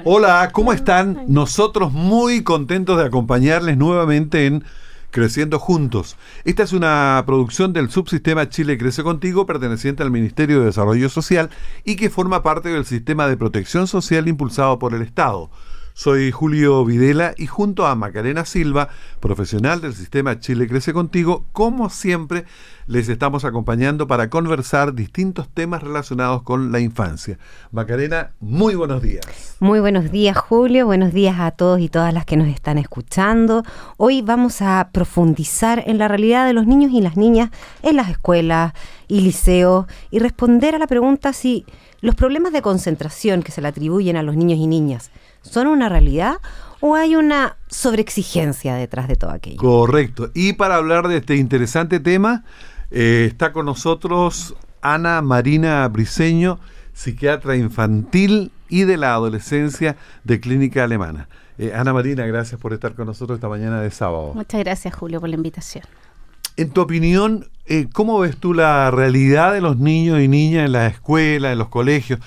Hola, ¿cómo están? Nosotros muy contentos de acompañarles nuevamente en Creciendo Juntos. Esta es una producción del subsistema Chile Crece Contigo, perteneciente al Ministerio de Desarrollo Social y que forma parte del sistema de protección social impulsado por el Estado. Soy Julio Videla y junto a Macarena Silva, profesional del sistema Chile Crece Contigo, como siempre, les estamos acompañando para conversar distintos temas relacionados con la infancia. Macarena, muy buenos días. Muy buenos días, Julio. Buenos días a todos y todas las que nos están escuchando. Hoy vamos a profundizar en la realidad de los niños y las niñas en las escuelas y liceos y responder a la pregunta si los problemas de concentración que se le atribuyen a los niños y niñas ¿son una realidad o hay una sobreexigencia detrás de todo aquello? Correcto. Y para hablar de este interesante tema, está con nosotros Ana Marina Briceño, psiquiatra infantil y de la adolescencia de Clínica Alemana. Ana Marina, gracias por estar con nosotros esta mañana de sábado. Muchas gracias, Julio, por la invitación. En tu opinión, ¿cómo ves tú la realidad de los niños y niñas en la escuela, en los colegios?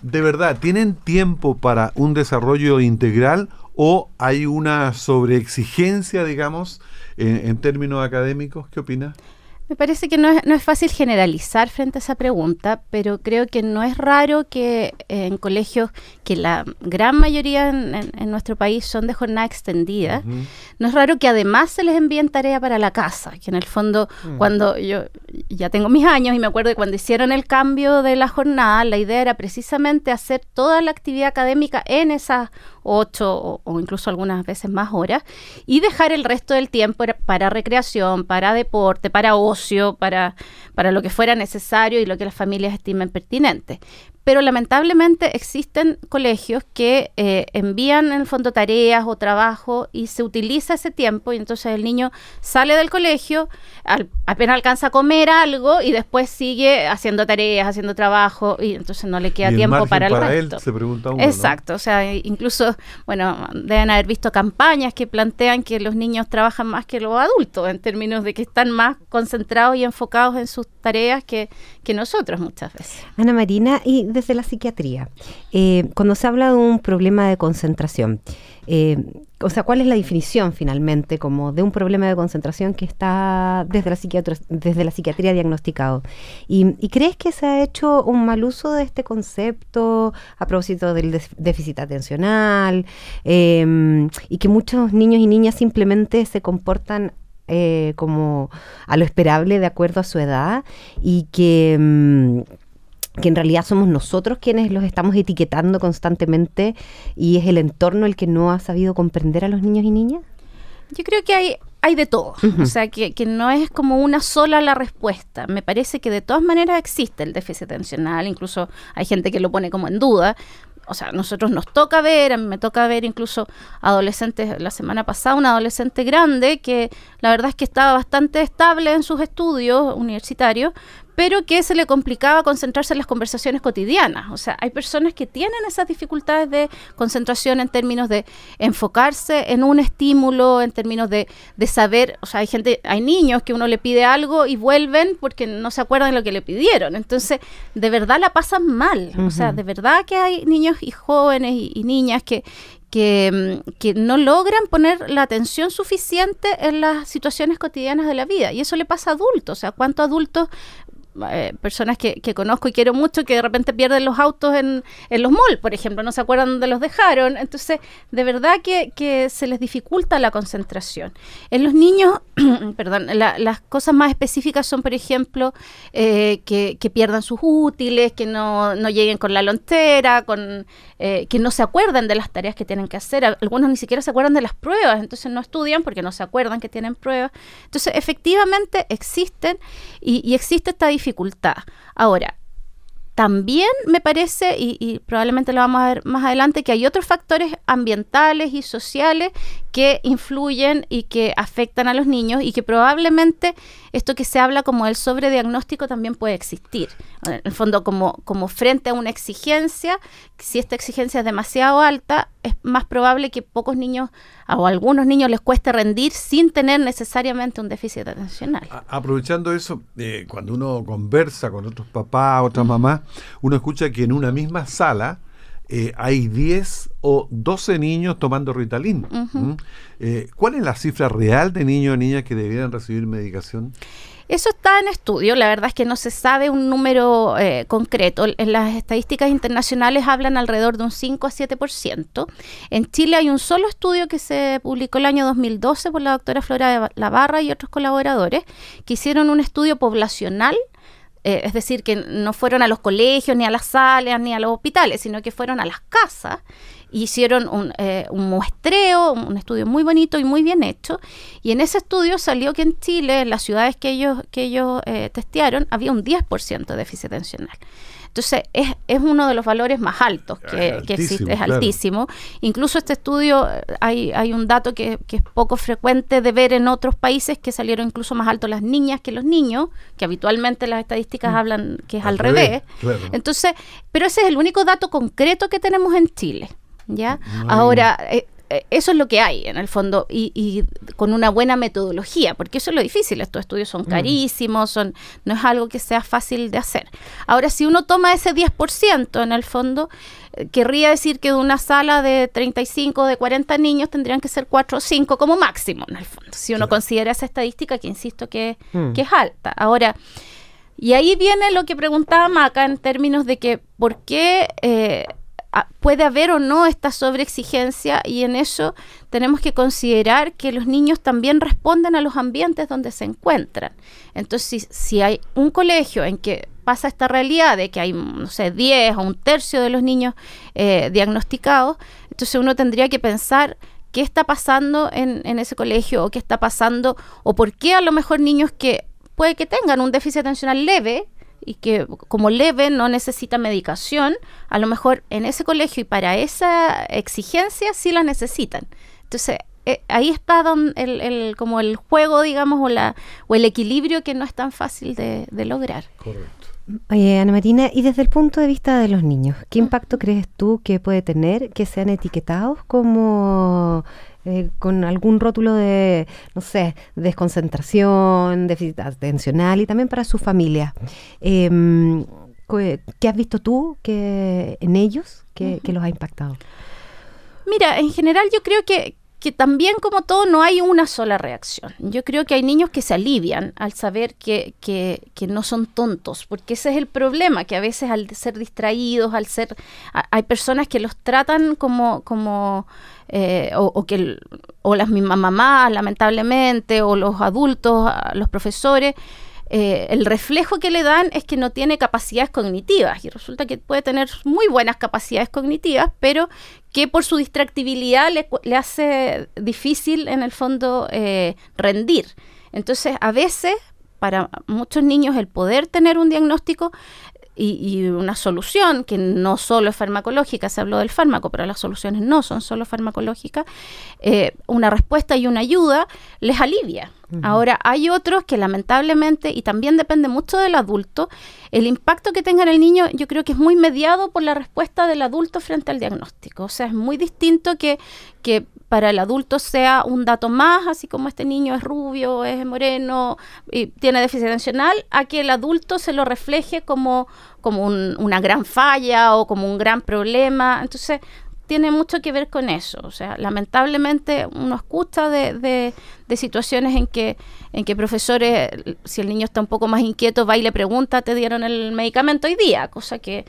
¿De verdad tienen tiempo para un desarrollo integral o hay una sobreexigencia, digamos, en términos académicos? ¿Qué opinas? Me parece que no es fácil generalizar frente a esa pregunta, pero creo que no es raro que en colegios, que la gran mayoría en nuestro país son de jornada extendida, no es raro que además se les envíen tarea para la casa, que en el fondo, cuando yo ya tengo mis años y me acuerdo de cuando hicieron el cambio de la jornada, la idea era precisamente hacer toda la actividad académica en esas 8 o incluso algunas veces más horas y dejar el resto del tiempo para recreación, para deporte, para ocio, para lo que fuera necesario y lo que las familias estimen pertinente. Pero lamentablemente existen colegios que envían en el fondo tareas o trabajo y se utiliza ese tiempo y entonces el niño sale del colegio, apenas alcanza a comer algo y después sigue haciendo tareas, haciendo trabajo y entonces no le queda tiempo para el resto. Él, se pregunta uno, exacto, ¿no? O sea, incluso, bueno, deben haber visto campañas que plantean que los niños trabajan más que los adultos en términos de que están más concentrados y enfocados en sus tareas que nosotros muchas veces. Ana Marina, y desde la psiquiatría, cuando se habla de un problema de concentración, o sea, ¿cuál es la definición finalmente como de un problema de concentración que está desde la psiquiatría diagnosticado? ¿Y crees que se ha hecho un mal uso de este concepto a propósito del déficit atencional y que muchos niños y niñas simplemente se comportan como a lo esperable de acuerdo a su edad y que en realidad somos nosotros quienes los estamos etiquetando constantemente y es el entorno el que no ha sabido comprender a los niños y niñas? Yo creo que hay de todo, o sea, que no es como una sola la respuesta. Me parece que de todas maneras existe el déficit atencional, incluso hay gente que lo pone como en duda. O sea, nosotros nos toca ver, a mí me toca ver incluso adolescentes, la semana pasada un adolescente grande que la verdad es que estaba bastante estable en sus estudios universitarios, pero que se le complicaba concentrarse en las conversaciones cotidianas. O sea, hay personas que tienen esas dificultades de concentración en términos de enfocarse en un estímulo, en términos de saber, o sea, hay niños que uno le pide algo y vuelven porque no se acuerdan de lo que le pidieron. Entonces, de verdad la pasan mal. O sea, de verdad que hay niños y jóvenes y niñas que no logran poner la atención suficiente en las situaciones cotidianas de la vida. Y eso le pasa a adultos. O sea, ¿cuántos adultos, personas que conozco y quiero mucho, que de repente pierden los autos en los malls, por ejemplo, no se acuerdan dónde los dejaron? Entonces, de verdad que se les dificulta la concentración. En los niños, perdón, las cosas más específicas son, por ejemplo, que pierdan sus útiles, que no lleguen con la lonchera, que no se acuerdan de las tareas que tienen que hacer. Algunos ni siquiera se acuerdan de las pruebas, entonces no estudian porque no se acuerdan que tienen pruebas. Entonces, efectivamente existen y existe esta dificultad. Ahora, también me parece, y probablemente lo vamos a ver más adelante, que hay otros factores ambientales y sociales que influyen y que afectan a los niños y que probablemente esto que se habla como el sobrediagnóstico también puede existir. En el fondo, como frente a una exigencia, si esta exigencia es demasiado alta, es más probable que pocos niños o a algunos niños les cueste rendir sin tener necesariamente un déficit atencional. Aprovechando eso, cuando uno conversa con otros papás, otras mamás, uno escucha que en una misma sala hay 10 o 12 niños tomando Ritalin. ¿Cuál es la cifra real de niños o niñas que debieran recibir medicación? Eso está en estudio, la verdad es que no se sabe un número concreto. En las estadísticas internacionales hablan alrededor de un 5 a 7%. En Chile hay un solo estudio que se publicó el año 2012 por la doctora Flora Lavarra y otros colaboradores, que hicieron un estudio poblacional, es decir, que no fueron a los colegios, ni a las salas, ni a los hospitales, sino que fueron a las casas. Hicieron un muestreo, un estudio muy bonito y muy bien hecho, y en ese estudio salió que en Chile, en las ciudades que ellos testearon, había un 10% de déficit atencional. Entonces, es uno de los valores más altos que existe, es altísimo. Incluso este estudio, hay un dato que es poco frecuente de ver en otros países, que salieron incluso más altos las niñas que los niños, que habitualmente las estadísticas hablan que es al revés. Claro. Entonces, pero ese es el único dato concreto que tenemos en Chile. ¿Ya? Ahora, eso es lo que hay en el fondo, y con una buena metodología, porque eso es lo difícil. Estos estudios son carísimos, no es algo que sea fácil de hacer. Ahora, si uno toma ese 10% en el fondo, querría decir que de una sala de 35 o de 40 niños tendrían que ser 4 o 5 como máximo, en el fondo, si uno considera esa estadística, que insisto que es alta. Ahora, y ahí viene lo que preguntaba Maca en términos de que por qué puede haber o no esta sobreexigencia, y en eso tenemos que considerar que los niños también responden a los ambientes donde se encuentran. Entonces, si hay un colegio en que pasa esta realidad de que hay, no sé, 10 o un tercio de los niños diagnosticados, entonces uno tendría que pensar qué está pasando en ese colegio, o qué está pasando, o por qué a lo mejor niños que puede que tengan un déficit atencional leve, y que como leve no necesita medicación, a lo mejor en ese colegio y para esa exigencia sí la necesitan. Entonces, ahí está como el juego, digamos, o el equilibrio, que no es tan fácil de lograr. Correcto. Oye, Ana Marina, y desde el punto de vista de los niños, ¿qué impacto crees tú que puede tener que sean etiquetados como con algún rótulo de, no sé, desconcentración, déficit atencional, y también para su familia? ¿Qué has visto tú en ellos que los ha impactado? Mira, en general yo creo que también, como todo, no hay una sola reacción. Yo creo que hay niños que se alivian al saber que no son tontos, porque ese es el problema, que a veces al ser distraídos, hay personas que los tratan o las mismas mamás, lamentablemente, o los adultos, los profesores, el reflejo que le dan es que no tiene capacidades cognitivas, y resulta que puede tener muy buenas capacidades cognitivas, pero que por su distractibilidad le hace difícil, en el fondo, rendir. Entonces, a veces, para muchos niños, el poder tener un diagnóstico y una solución, que no solo es farmacológica, se habló del fármaco, pero las soluciones no son solo farmacológicas, una respuesta y una ayuda les alivia. Ahora, hay otros que lamentablemente, y también depende mucho del adulto, el impacto que tenga en el niño, yo creo que es muy mediado por la respuesta del adulto frente al diagnóstico. O sea, es muy distinto que para el adulto sea un dato más, así como este niño es rubio, es moreno y tiene déficit atencional, a que el adulto se lo refleje como una gran falla o como un gran problema. Entonces, tiene mucho que ver con eso. O sea, lamentablemente uno escucha de situaciones en que profesores, si el niño está un poco más inquieto, va y le pregunta, ¿te dieron el medicamento hoy día? Cosa que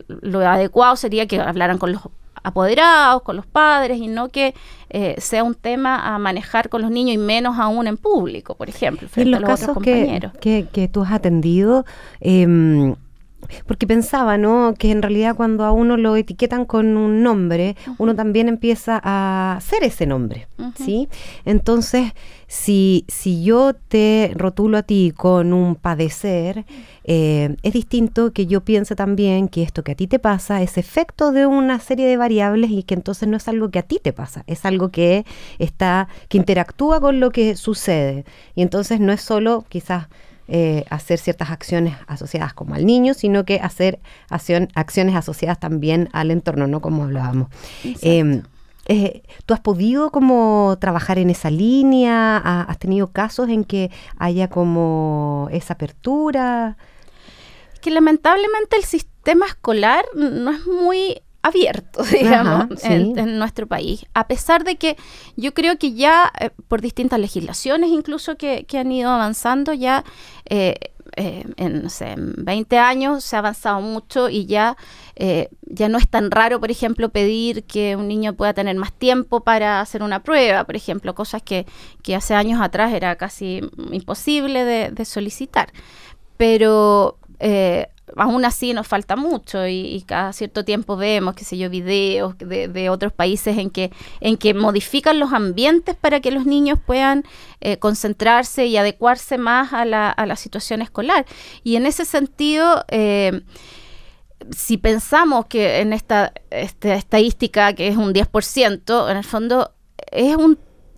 lo adecuado sería que hablaran con los apoderados, con los padres, y no que sea un tema a manejar con los niños, y menos aún en público, por ejemplo, frente a los otros compañeros. Que tú has atendido, porque pensaba, ¿no?, que en realidad cuando a uno lo etiquetan con un nombre, uno también empieza a ser ese nombre, ¿sí? Entonces, si yo te rotulo a ti con un padecer, es distinto que yo piense también que esto que a ti te pasa es efecto de una serie de variables, y que entonces no es algo que a ti te pasa, es algo que interactúa con lo que sucede. Y entonces no es solo quizás hacer ciertas acciones asociadas como al niño, sino que hacer acciones asociadas también al entorno, ¿no?, como hablábamos. ¿Tú has podido como trabajar en esa línea? ¿Has tenido casos en que haya como esa apertura? Que lamentablemente el sistema escolar no es muy abierto, digamos, Ajá, sí. en nuestro país. A pesar de que yo creo que ya por distintas legislaciones incluso que han ido avanzando, ya no sé, en 20 años se ha avanzado mucho y ya no es tan raro, por ejemplo, pedir que un niño pueda tener más tiempo para hacer una prueba, por ejemplo, cosas que hace años atrás era casi imposible de solicitar. Pero aún así nos falta mucho y cada cierto tiempo vemos, qué sé yo, videos de otros países en que modifican los ambientes para que los niños puedan concentrarse y adecuarse más a la situación escolar. Y en ese sentido, si pensamos que en esta estadística que es un 10%, en el fondo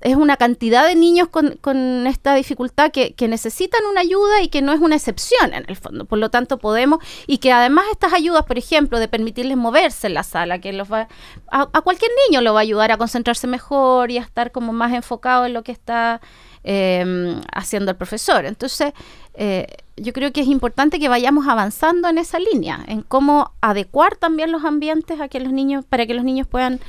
es una cantidad de niños con esta dificultad que necesitan una ayuda y que no es una excepción en el fondo. Por lo tanto, podemos, y que además estas ayudas, por ejemplo, de permitirles moverse en la sala, que a cualquier niño lo va a ayudar a concentrarse mejor y a estar como más enfocado en lo que está haciendo el profesor. Entonces, yo creo que es importante que vayamos avanzando en esa línea, en cómo adecuar también los ambientes para que los niños puedan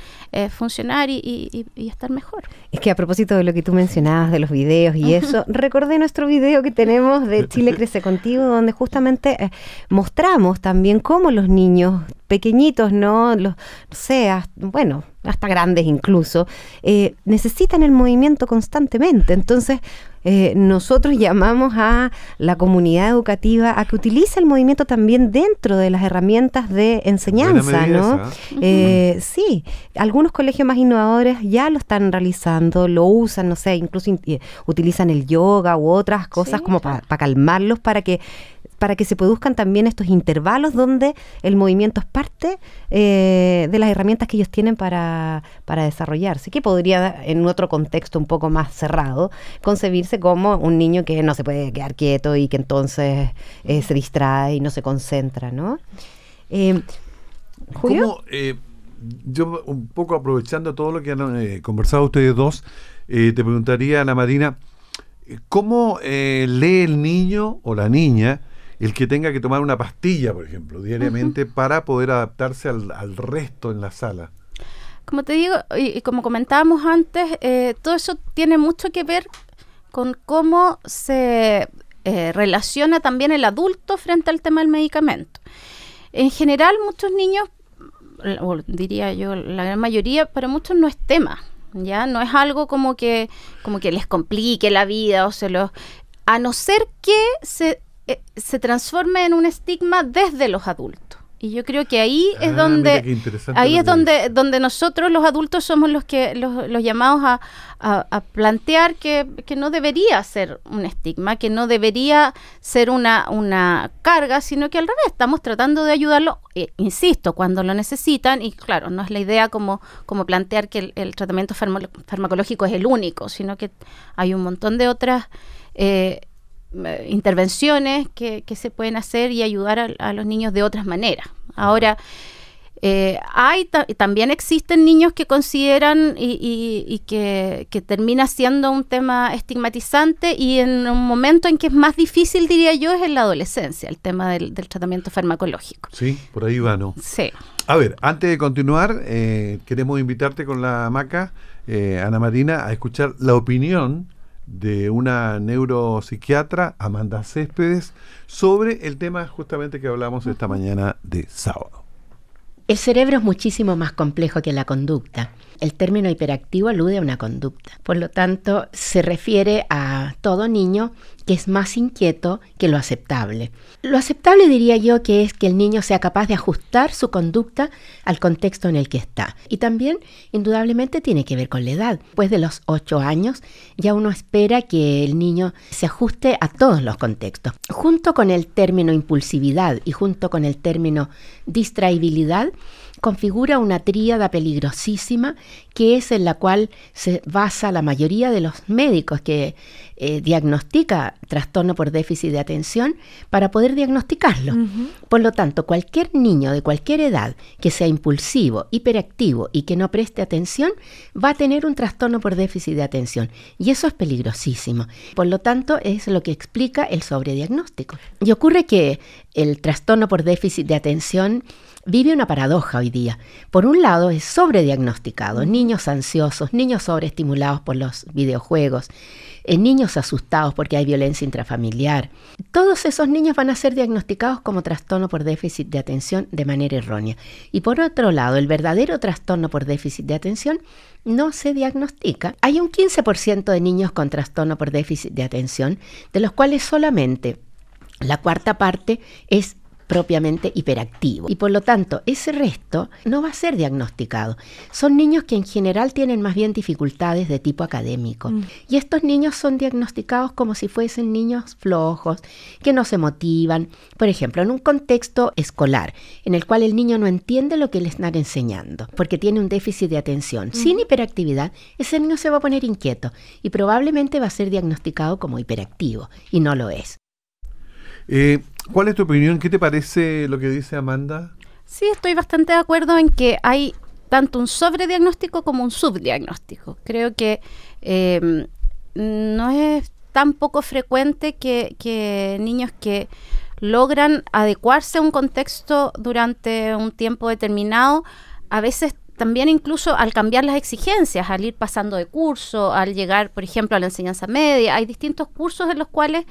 funcionar y estar mejor. Es que a propósito de lo que tú mencionabas de los videos y eso, recordé nuestro video que tenemos de Chile Crece Contigo, donde justamente mostramos también cómo los niños pequeñitos, hasta grandes incluso, necesitan el movimiento constantemente. Entonces, nosotros llamamos a la comunidad educativa a que utilice el movimiento también dentro de las herramientas de enseñanza, ¿no? Sí, algunos colegios más innovadores ya lo están realizando, lo usan, no sé, incluso utilizan el yoga u otras cosas como para calmarlos, para que se produzcan también estos intervalos donde el movimiento es parte de las herramientas que ellos tienen para desarrollarse, que podría, en otro contexto un poco más cerrado, concebirse como un niño que no se puede quedar quieto y que entonces se distrae y no se concentra, ¿no? ¿Julio? Yo, un poco aprovechando todo lo que han conversado ustedes dos, te preguntaría, Ana Marina, ¿cómo lee el niño o la niña el que tenga que tomar una pastilla, por ejemplo, diariamente para poder adaptarse al resto en la sala? Como te digo, y como comentábamos antes, todo eso tiene mucho que ver con cómo se relaciona también el adulto frente al tema del medicamento. En general, muchos niños, o diría yo, la gran mayoría, para muchos no es tema, ¿ya? No es algo como que les complique la vida a no ser que se transforme en un estigma desde los adultos. Y yo creo que ahí es donde nosotros los adultos somos los llamados a plantear que no debería ser un estigma, que no debería ser una carga, sino que al revés, estamos tratando de ayudarlo, insisto, cuando lo necesitan. Y claro, no es la idea como plantear que el tratamiento farmacológico es el único, sino que hay un montón de otras intervenciones que se pueden hacer y ayudar a los niños de otras maneras. Ahora, también existen niños que consideran y que termina siendo un tema estigmatizante, y en un momento en que es más difícil, diría yo, es en la adolescencia, el tema del tratamiento farmacológico. Sí, por ahí va, ¿no? Sí. A ver, antes de continuar, queremos invitarte con la Maca, Ana Marina, a escuchar la opinión de una neuropsiquiatra, Amanda Céspedes, sobre el tema justamente que hablamos esta mañana de sábado. El cerebro es muchísimo más complejo que la conducta. El término hiperactivo alude a una conducta. Por lo tanto, se refiere a todo niño que es más inquieto que lo aceptable. Lo aceptable, diría yo, que es que el niño sea capaz de ajustar su conducta al contexto en el que está. Y también, indudablemente, tiene que ver con la edad. Después de los 8 años, ya uno espera que el niño se ajuste a todos los contextos. Junto con el término impulsividad y junto con el término distraibilidad, configura una tríada peligrosísima, que es en la cual se basa la mayoría de los médicos que diagnostica trastorno por déficit de atención para poder diagnosticarlo. Por lo tanto, cualquier niño de cualquier edad que sea impulsivo, hiperactivo y que no preste atención, va a tener un trastorno por déficit de atención. Y eso es peligrosísimo. Por lo tanto, es lo que explica el sobrediagnóstico. Y ocurre que el trastorno por déficit de atención vive una paradoja hoy día. Por un lado, es sobrediagnosticado. Niños ansiosos, niños sobreestimulados por los videojuegos, niños asustados porque hay violencia intrafamiliar. Todos esos niños van a ser diagnosticados como trastorno por déficit de atención de manera errónea. Y por otro lado, el verdadero trastorno por déficit de atención no se diagnostica. Hay un 15% de niños con trastorno por déficit de atención, de los cuales solamente la cuarta parte es propiamente hiperactivo. Y por lo tanto, ese resto no va a ser diagnosticado. Son niños que en general tienen más bien dificultades de tipo académico. Y estos niños son diagnosticados como si fuesen niños flojos, que no se motivan. Por ejemplo, en un contexto escolar, en el cual el niño no entiende lo que le están enseñando, porque tiene un déficit de atención. Sin hiperactividad, ese niño se va a poner inquieto y probablemente va a ser diagnosticado como hiperactivo, y no lo es. ¿Cuál es tu opinión? ¿Qué te parece lo que dice Amanda? Sí, estoy bastante de acuerdo en que hay tanto un sobrediagnóstico como un subdiagnóstico. Creo que no es tan poco frecuente que niños que logran adecuarse a un contexto durante un tiempo determinado, a veces también incluso al cambiar las exigencias, al ir pasando de curso, al llegar, por ejemplo, a la enseñanza media, hay distintos cursos en los cuales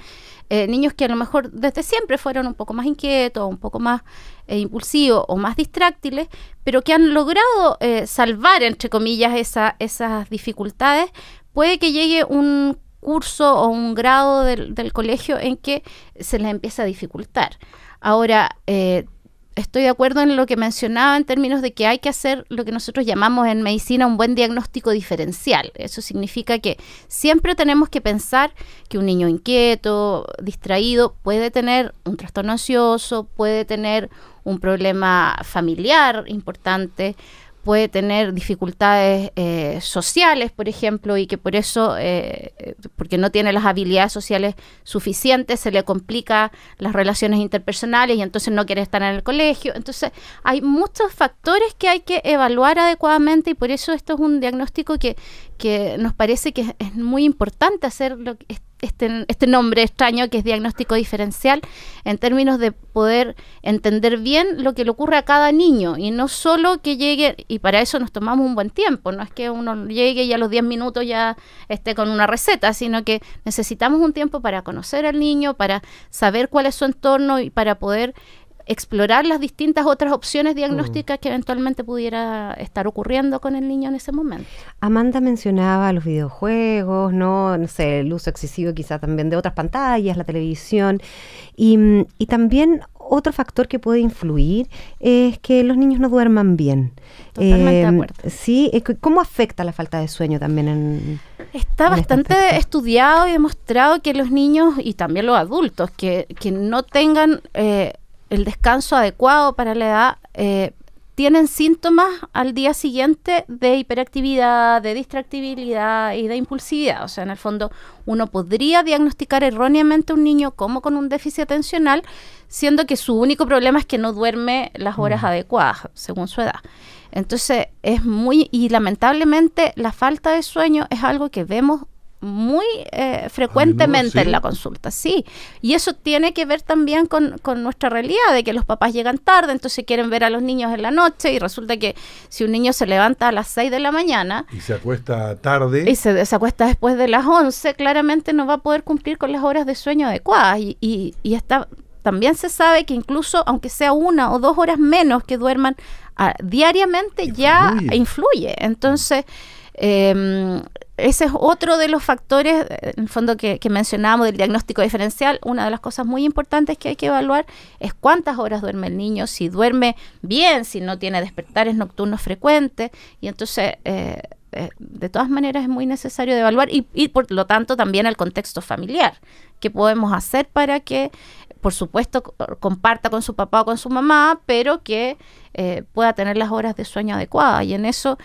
niños que a lo mejor desde siempre fueron un poco más inquietos, un poco más impulsivos o más distráctiles, pero que han logrado salvar, entre comillas, esas dificultades, puede que llegue un curso o un grado del colegio en que se les empieza a dificultar. Ahora, estoy de acuerdo en lo que mencionaba en términos de que hay que hacer lo que nosotros llamamos en medicina un buen diagnóstico diferencial. Eso significa que siempre tenemos que pensar que un niño inquieto, distraído, puede tener un trastorno ansioso, puede tener un problema familiar importante, puede tener dificultades sociales, por ejemplo, y que por eso, porque no tiene las habilidades sociales suficientes, se le complica las relaciones interpersonales y entonces no quiere estar en el colegio. Entonces, hay muchos factores que hay que evaluar adecuadamente y por eso esto es un diagnóstico que nos parece que es muy importante hacer este nombre extraño que es diagnóstico diferencial en términos de poder entender bien lo que le ocurre a cada niño y no solo que llegue, y para eso nos tomamos un buen tiempo, no es que uno llegue y a los 10 minutos ya esté con una receta, sino que necesitamos un tiempo para conocer al niño, para saber cuál es su entorno y para poder explorar las distintas otras opciones diagnósticas que eventualmente pudiera estar ocurriendo con el niño en ese momento. Amanda mencionaba los videojuegos, no sé, el uso excesivo quizá también de otras pantallas, la televisión, y también otro factor que puede influir es que los niños no duerman bien. Totalmente de acuerdo. Sí, ¿cómo afecta la falta de sueño también Está bastante estudiado y demostrado que los niños y también los adultos que no tengan el descanso adecuado para la edad, tienen síntomas al día siguiente de hiperactividad, de distractibilidad y de impulsividad. O sea, en el fondo, uno podría diagnosticar erróneamente a un niño como con un déficit atencional, siendo que su único problema es que no duerme las horas adecuadas, según su edad. Entonces, y lamentablemente, la falta de sueño es algo que vemos muy frecuentemente en la consulta, sí, y eso tiene que ver también con nuestra realidad de que los papás llegan tarde, entonces quieren ver a los niños en la noche y resulta que si un niño se levanta a las 6 de la mañana y se acuesta tarde y se acuesta después de las 11, claramente no va a poder cumplir con las horas de sueño adecuadas y también se sabe que incluso aunque sea 1 o 2 horas menos que duerman diariamente ya influye. Entonces ese es otro de los factores, en el fondo, que mencionábamos del diagnóstico diferencial. Una de las cosas muy importantes que hay que evaluar es cuántas horas duerme el niño, si duerme bien, si no tiene despertares nocturnos frecuentes, y entonces de todas maneras es muy necesario de evaluar y por lo tanto también el contexto familiar. ¿Qué podemos hacer para que por supuesto, comparta con su papá o con su mamá, pero que pueda tener las horas de sueño adecuadas. Y en eso,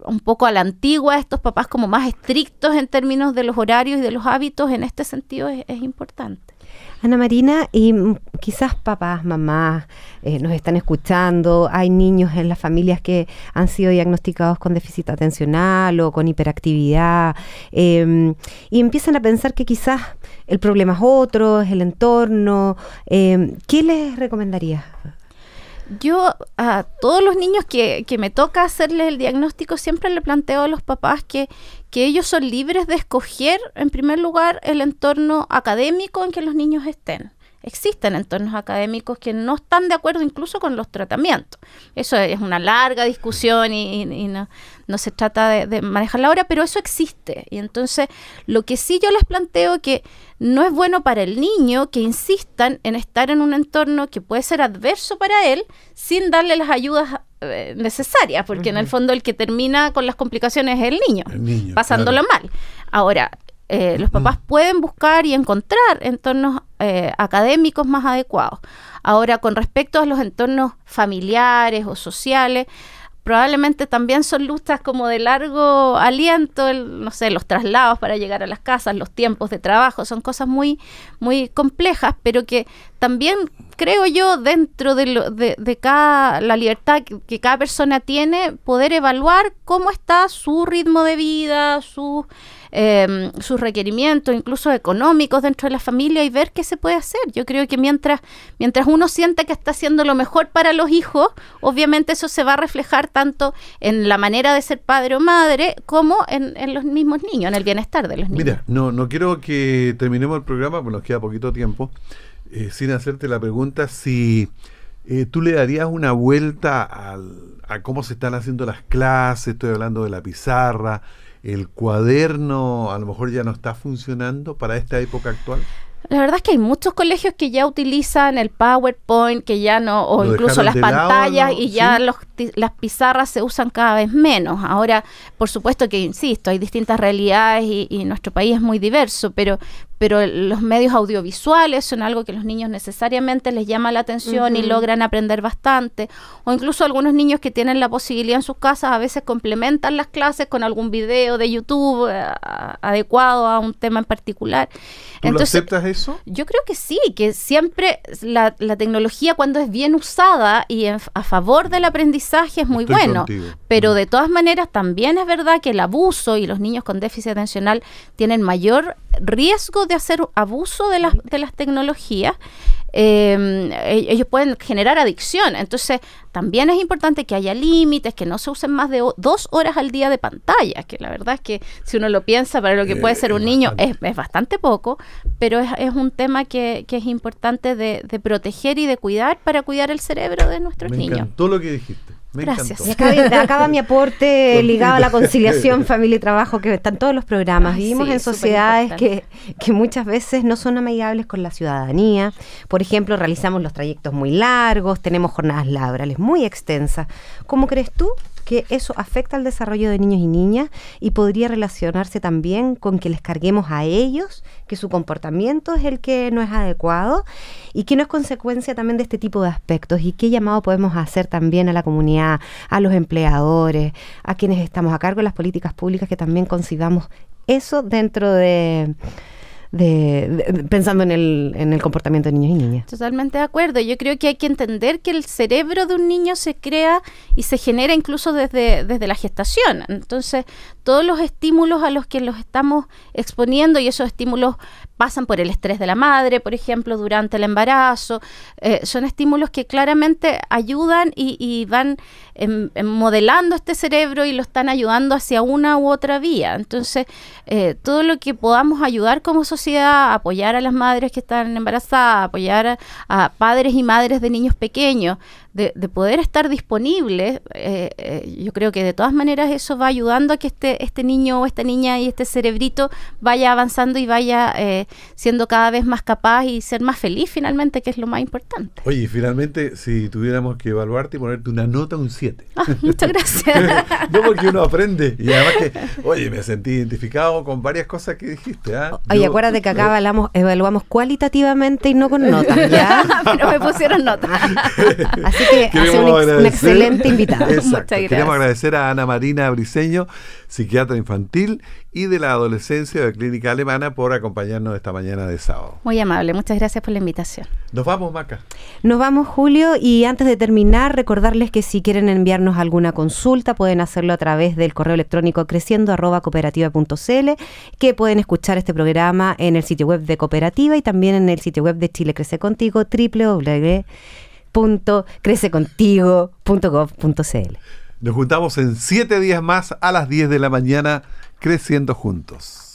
un poco a la antigua, estos papás como más estrictos en términos de los horarios y de los hábitos, en este sentido es importante. Ana Marina, y quizás papás, mamás nos están escuchando, hay niños en las familias que han sido diagnosticados con déficit atencional o con hiperactividad, y empiezan a pensar que quizás el problema es otro, es el entorno. ¿Qué les recomendarías? Yo a todos los niños que me toca hacerles el diagnóstico siempre le planteo a los papás que ellos son libres de escoger, en primer lugar, el entorno académico en que los niños estén. Existen entornos académicos que no están de acuerdo incluso con los tratamientos. Eso es una larga discusión y no se trata de manejarla ahora, pero eso existe. Y entonces, lo que sí yo les planteo que no es bueno para el niño que insistan en estar en un entorno que puede ser adverso para él sin darle las ayudas necesarias, porque en el fondo el que termina con las complicaciones es el niño pasándolo mal. Ahora, los papás pueden buscar y encontrar entornos académicos más adecuados. Ahora, con respecto a los entornos familiares o sociales, probablemente también son luchas como de largo aliento, no sé, los traslados para llegar a las casas, los tiempos de trabajo, son cosas muy, muy complejas, pero que también creo yo dentro de cada, la libertad que cada persona tiene, poder evaluar cómo está su ritmo de vida, sus requerimientos, incluso económicos dentro de la familia, y ver qué se puede hacer. Yo creo que mientras uno sienta que está haciendo lo mejor para los hijos, obviamente eso se va a reflejar tanto en la manera de ser padre o madre como en los mismos niños, en el bienestar de los niños. Mira, no quiero que terminemos el programa, porque nos queda poquito tiempo, sin hacerte la pregunta si tú le darías una vuelta a cómo se están haciendo las clases. Estoy hablando de la pizarra, el cuaderno, a lo mejor ya no está funcionando para esta época actual. La verdad es que hay muchos colegios que ya utilizan el PowerPoint, que ya no, o incluso las pantallas, y ya las pizarras se usan cada vez menos. Ahora, por supuesto que, insisto, hay distintas realidades y nuestro país es muy diverso, pero los medios audiovisuales son algo que los niños necesariamente les llama la atención y logran aprender bastante. O incluso algunos niños que tienen la posibilidad en sus casas a veces complementan las clases con algún video de YouTube adecuado a un tema en particular. ¿Tú lo aceptas eso? Yo creo que sí, que siempre la tecnología, cuando es bien usada y a favor del aprendizaje, es muy bueno. Contigo. Pero de todas maneras también es verdad que el abuso, y los niños con déficit atencional tienen mayor riesgo de hacer abuso de las tecnologías. Ellos pueden generar adicción. Entonces también es importante que haya límites, que no se usen más de 2 horas al día de pantalla, que la verdad es que si uno lo piensa para lo que puede ser un niño es bastante poco, pero es un tema que es importante de proteger y de cuidar para cuidar el cerebro de nuestros niños. Me encantó lo que dijiste. Gracias. Acaba mi aporte ligado a la conciliación familia y trabajo, que está en todos los programas. Vivimos en sociedades que muchas veces no son amigables con la ciudadanía. Por ejemplo, realizamos los trayectos muy largos, tenemos jornadas laborales muy extensas. ¿Cómo crees tú que eso afecta al desarrollo de niños y niñas, y podría relacionarse también con que les carguemos a ellos que su comportamiento es el que no es adecuado y que no es consecuencia también de este tipo de aspectos? ¿Y qué llamado podemos hacer también a la comunidad, a los empleadores, a quienes estamos a cargo de las políticas públicas, que también concibamos eso dentro de pensando en el comportamiento de niños y niñas? Totalmente de acuerdo. Yo creo que hay que entender que el cerebro de un niño se crea y se genera incluso desde la gestación. Entonces, todos los estímulos a los que los estamos exponiendo, y esos estímulos pasan por el estrés de la madre, por ejemplo, durante el embarazo, son estímulos que claramente ayudan y van modelando este cerebro y lo están ayudando hacia una u otra vía. Entonces, todo lo que podamos ayudar como sociedad, apoyar a las madres que están embarazadas, apoyar a padres y madres de niños pequeños, de poder estar disponibles, yo creo que de todas maneras eso va ayudando a que este niño o esta niña y este cerebrito vaya avanzando y vaya siendo cada vez más capaz y ser más feliz finalmente, que es lo más importante. Oye, y finalmente, si tuviéramos que evaluarte y ponerte una nota, un 7. Muchas gracias. No, porque uno aprende. Y además que, oye, me sentí identificado con varias cosas que dijiste. Oye, acuérdate que acá evaluamos cualitativamente y no con notas, ¿ya? Pero me pusieron notas. Así que hace un excelente invitado. Exacto. Muchas gracias. Queremos agradecer a Ana Marina Briceño, psiquiatra infantil y de la adolescencia de Clínica Alemana, por acompañarnos esta mañana de sábado. Muy amable, muchas gracias por la invitación. Nos vamos, Maca. Nos vamos, Julio, y antes de terminar, recordarles que si quieren enviarnos alguna consulta, pueden hacerlo a través del correo electrónico creciendo@cooperativa.cl, que pueden escuchar este programa en el sitio web de Cooperativa y también en el sitio web de Chile Crece Contigo, www.crececontigo.gov.cl. Nos juntamos en 7 días más a las 10 de la mañana, creciendo juntos.